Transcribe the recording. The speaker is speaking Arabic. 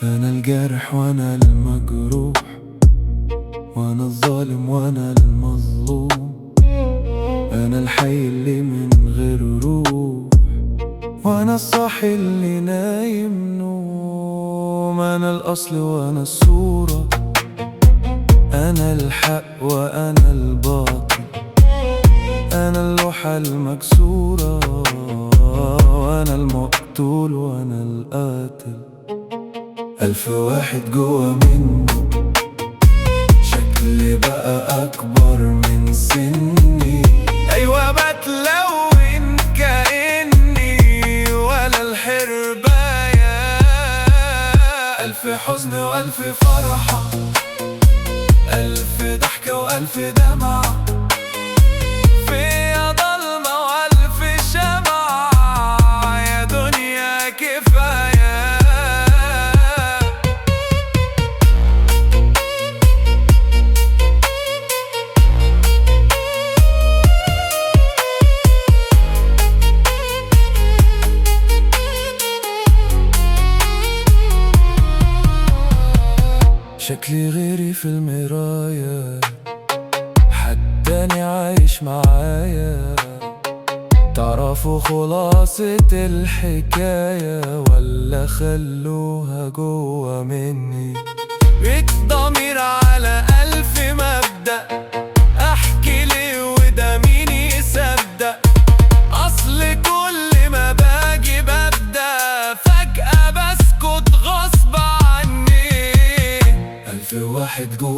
أنا الجارح وأنا المجروح، وأنا الظالم وأنا المظلوم، أنا الحي اللي من غير روح، وأنا الصاحي اللي نايم نوم. أنا الأصل وأنا الصورة، أنا الحق وأنا الباطل، أنا اللوحة المكسورة، وأنا المقتول وأنا القاتل. ألف واحد جوا مني، شكلي بقى أكبر من سني. أيوة بتلون كأني ولا الحرباية. ألف حزن وألف فرحة، ألف ضحكة وألف دمعة، فيا ضلمة وألف شمعة، يا دنيا كفاية. شكلي غيري في المراية، حد تاني عايش معايا. تعرفوا خلاصة الحكاية ولا خلوها جوا مني؟ بيت ضمير على ألف مبدأ، أحكي ليه وده مين يصدق؟ أصل كل ما باجي ببدأ فجأة بسكت غصب عني. ألف واحد جوا